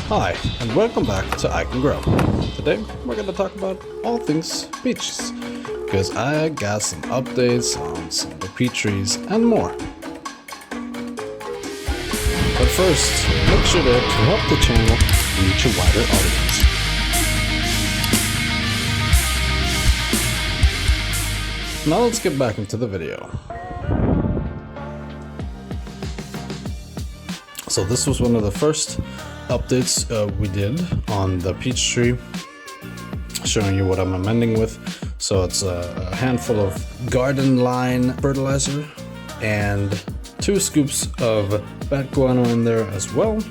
Hi, and welcome back to I Can Grow. Today, we're going to talk about all things peaches, because I got some updates on some of the peach trees and more. But first, make sure to help the channel reach a wider audience. Now let's get back into the video. So this was one of the first updates we did on the peach tree, showing you what I'm amending with. So it's a handful of garden line fertilizer and 2 scoops of bat guano in there as well.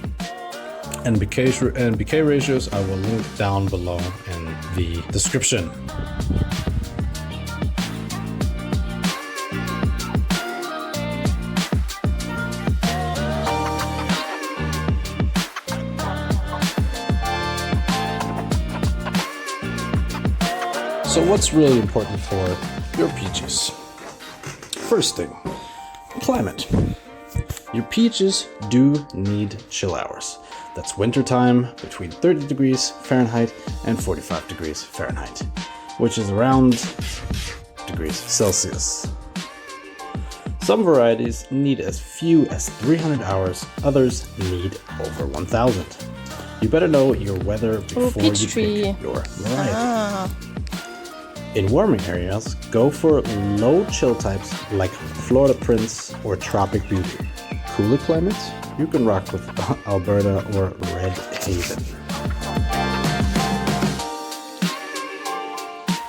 And BK ratios I will link down below in the description. So what's really important for your peaches? First thing, climate. Your peaches do need chill hours. That's wintertime between 30 degrees Fahrenheit and 45 degrees Fahrenheit, which is around degrees Celsius. Some varieties need as few as 300 hours, others need over 1,000. You better know your weather before you pick your variety. In warming areas, go for low chill types like Florida Prince or Tropic Beauty. Cooler climates, you can rock with Alberta or Red Haven.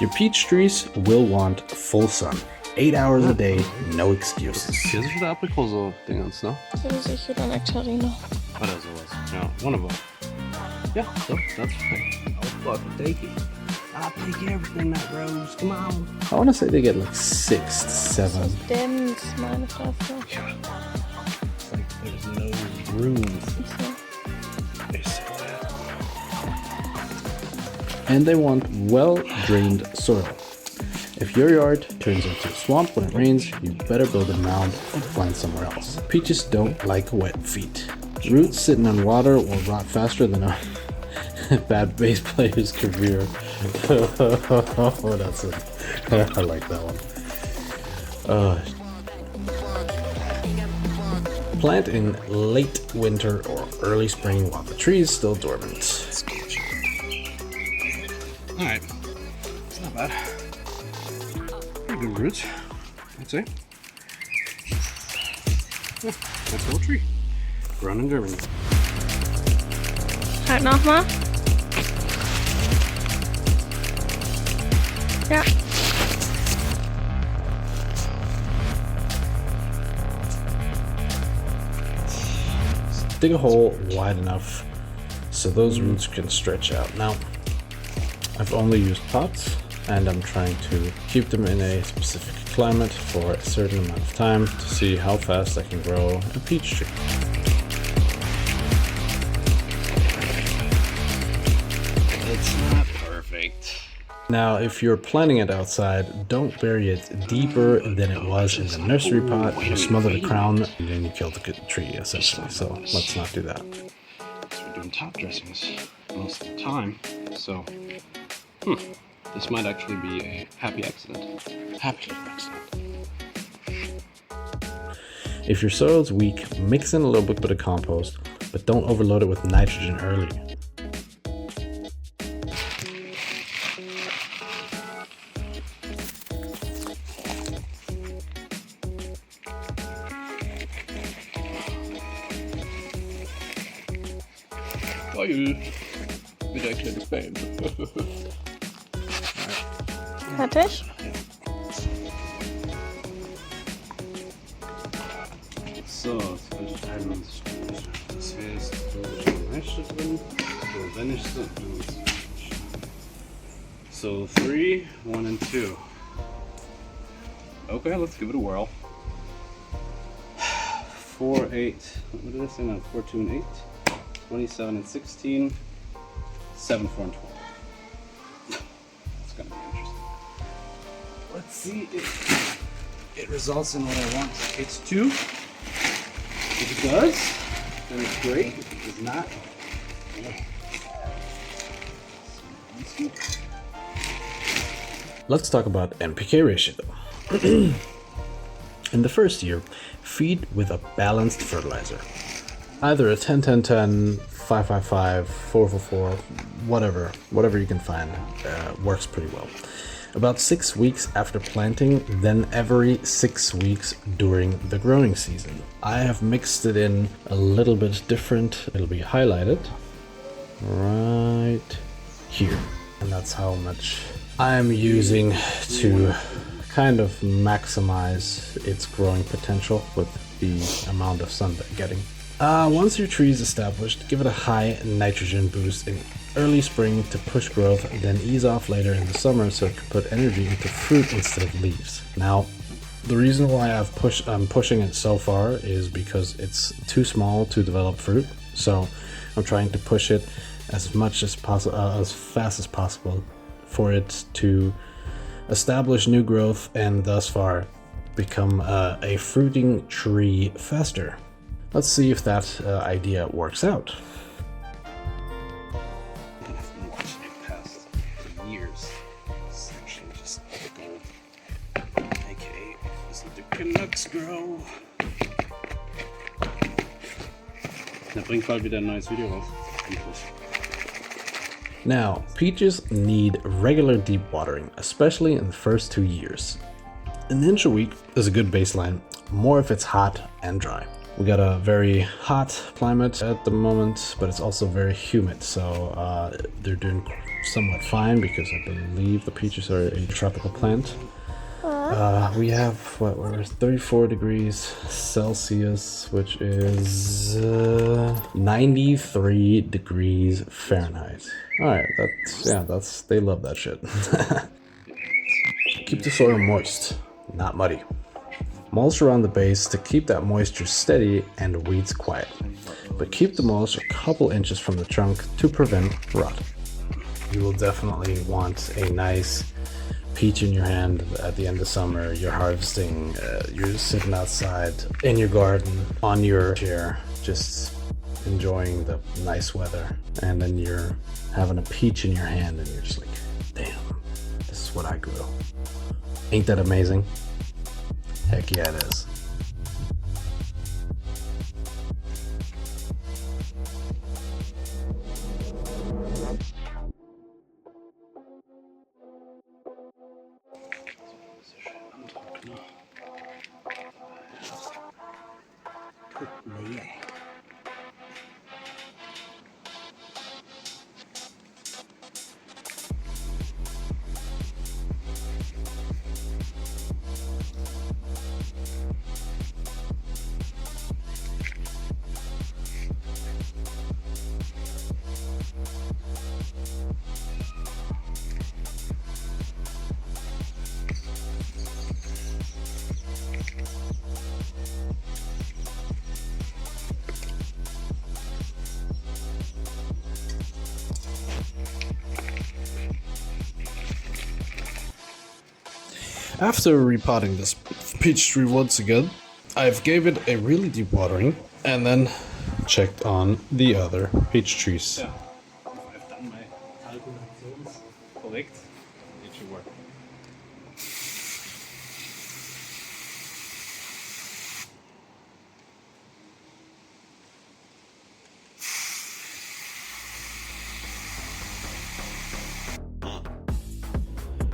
Your peach trees will want full sun. 8 hours a day, no excuses. Hier ist wieder Aprikose-Dingens, ne? Das ist sicher dann Nektarine. Oder sowas. Ja, one of them. Yeah, so that's right. I'll fucking take it. I'll take everything that grows. Come on. I want to say they get like 6 to 7. Dense, meine Fresse. Yeah. It's like there's no room. They say that. And they want well-drained soil. If your yard turns into a swamp when it rains, you better build a mound or plant somewhere else. Peaches don't like wet feet. Roots sitting on water will rot faster than a bad bass player's career. Oh, that's it. I like that one. Plant in late winter or early spring while the tree is still dormant. Alright. It's not bad. Pretty good roots, I'd say. Yeah, that's whole tree. Grown in Germany. Halt nochmal. Ja. Dig a hole wide enough so those roots can stretch out. Now, I've only used pots, and I'm trying to keep them in a specific climate for a certain amount of time to see how fast I can grow a peach tree. It's not perfect. Now, if you're planting it outside, don't bury it deeper than it was in the nursery pot. You smother the crown and then you kill the tree, essentially. So let's not do that. So we're doing top dressings most of the time. So, this might actually be a happy accident. Happy little accident. If your soil's weak, mix in a little bit of compost, but don't overload it with nitrogen early. Geil. Wieder ein kleines Band. Fertig? So, das heißt, Mesh drin, so Vanish drin. So 3, 1, and 2. Okay, let's give it a whirl. 4, 8. What did I say now? 4, 2, and 8. 27 and 16. 7, 4, and 12. It's gonna be interesting. Let's see if it results in what I want it to. If it does, then it's great. If it does not, Let's talk about NPK ratio though. In the first year, feed with a balanced fertilizer. Either a 10-10-10, 5-5-5, 4-4-4, whatever you can find works pretty well. About 6 weeks after planting, then every 6 weeks during the growing season. I have mixed it in a little bit different. It'll be highlighted right here. And that's how much I'm using to kind of maximize its growing potential with the amount of sun they're getting. Once your tree is established, give it a high nitrogen boost in early spring to push growth, then ease off later in the summer so it can put energy into fruit instead of leaves. Now, the reason why I'm pushing it so far is because it's too small to develop fruit. So I'm trying to push it as much as possible, as fast as possible, for it to establish new growth and thus far become a fruiting tree faster. Let's see if that idea works out. I've been watching it past for years. It's actually just gold. AKA, listen to Canucks grow. Da bringt bald wieder ein neues Video raus. Now, peaches need regular deep watering, especially in the first 2 years. An inch a week is a good baseline, more if it's hot and dry. We got a very hot climate at the moment, but it's also very humid, so they're doing somewhat fine because I believe the peaches are a tropical plant. We have, we're 34 degrees Celsius, which is 93 degrees Fahrenheit. Alright, they love that shit. Keep the soil moist, not muddy. Mulch around the base to keep that moisture steady and weeds quiet. But keep the mulch a couple inches from the trunk to prevent rot. You will definitely want a nice peach in your hand at the end of summer. You're harvesting, you're sitting outside in your garden on your chair, just enjoying the nice weather, and then you're having a peach in your hand and you're just like, damn, this is what I grew. Ain't that amazing? Heck yeah, it is. After repotting this peach tree once again, I've gave it a really deep watering and then checked on the other peach trees. Yeah, I've done my calculations correct. It should work.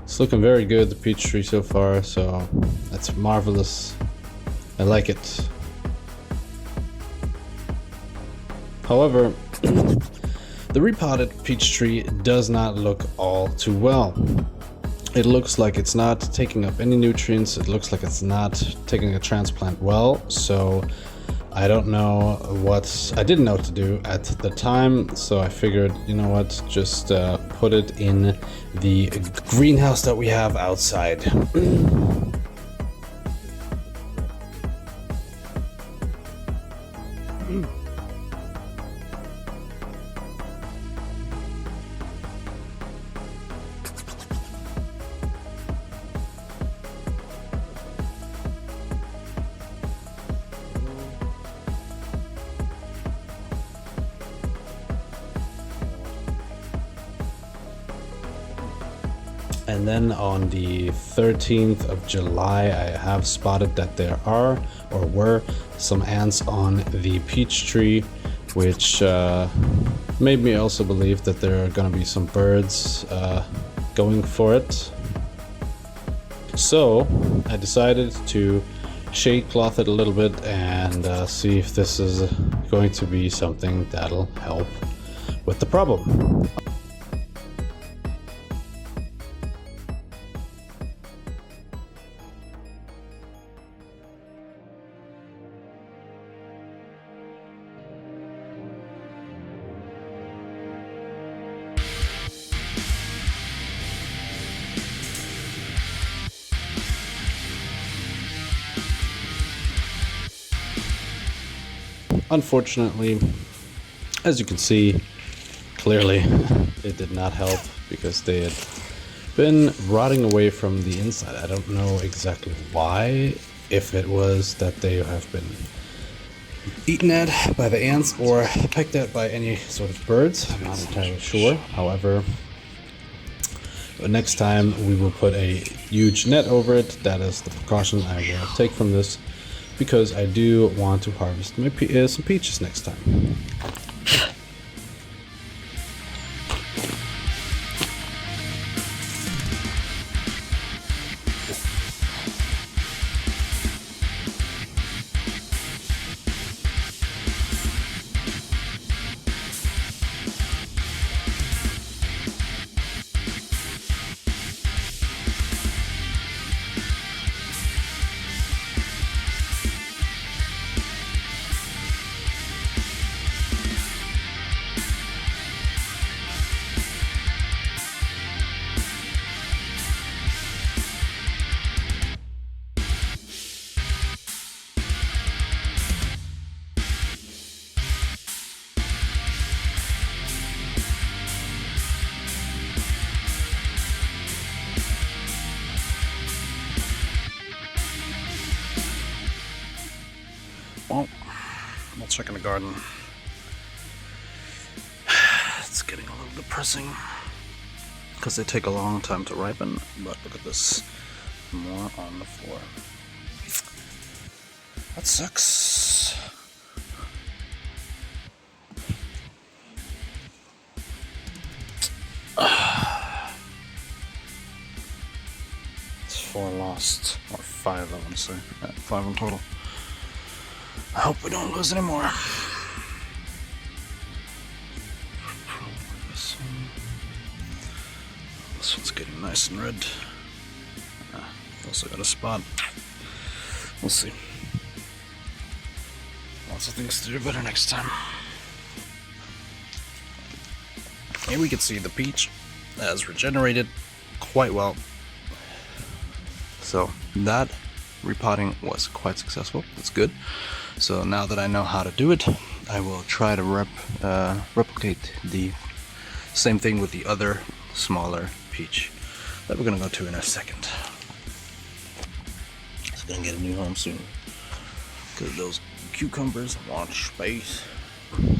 It's looking very good, the peach tree so far, so that's marvelous. I like it. However, the repotted peach tree does not look all too well. It looks like it's not taking up any nutrients. It looks like it's not taking a transplant well, so I don't know what I didn't know what to do at the time, so I figured, you know what, just put it in the greenhouse that we have outside. And then on the 13th of July, I have spotted that there are or were some ants on the peach tree, which made me also believe that there are going to be some birds going for it. So I decided to shade cloth it a little bit and see if this is going to be something that'll help with the problem. Unfortunately, as you can see, clearly it did not help because they had been rotting away from the inside. I don't know exactly why, if it was that they have been eaten at by the ants or pecked at by any sort of birds. I'm not entirely sure. However, next time we will put a huge net over it. That is the precaution I will take from this, because I do want to harvest my some peaches next time. Well, let's check in the garden. It's getting a little depressing because they take a long time to ripen, but look at this, more on the floor. That sucks. It's 4 lost, or 5 I want to say, 5 in total. I hope we don't lose any more. This one's getting nice and red. Also got a spot. We'll see. Lots of things to do better next time. Here we can see the peach has regenerated quite well. So that repotting was quite successful. That's good. So now that I know how to do it, I will try to replicate the same thing with the other smaller peach that we're gonna go to in a second. It's gonna get a new home soon because those cucumbers want space.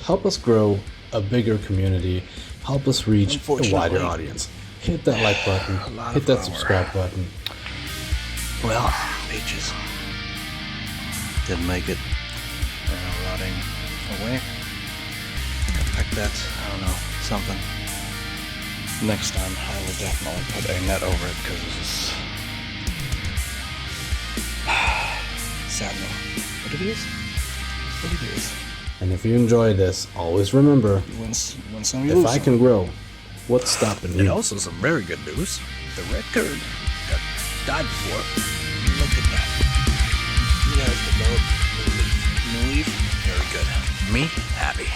Help us grow a bigger community. Help us reach a wider audience. Hit that like button. Hit that subscribe button. Well, peaches didn't make it. They're rotting away. I pecked that, I don't know, something. Next time I will definitely put a net over it because this is saddening. But it is what it is. And if you enjoy this, always remember, if I can grow, what's stopping you? And also some very good news. The red curd that died before. Look at that. You guys developed new leaf. Very good. Me, happy.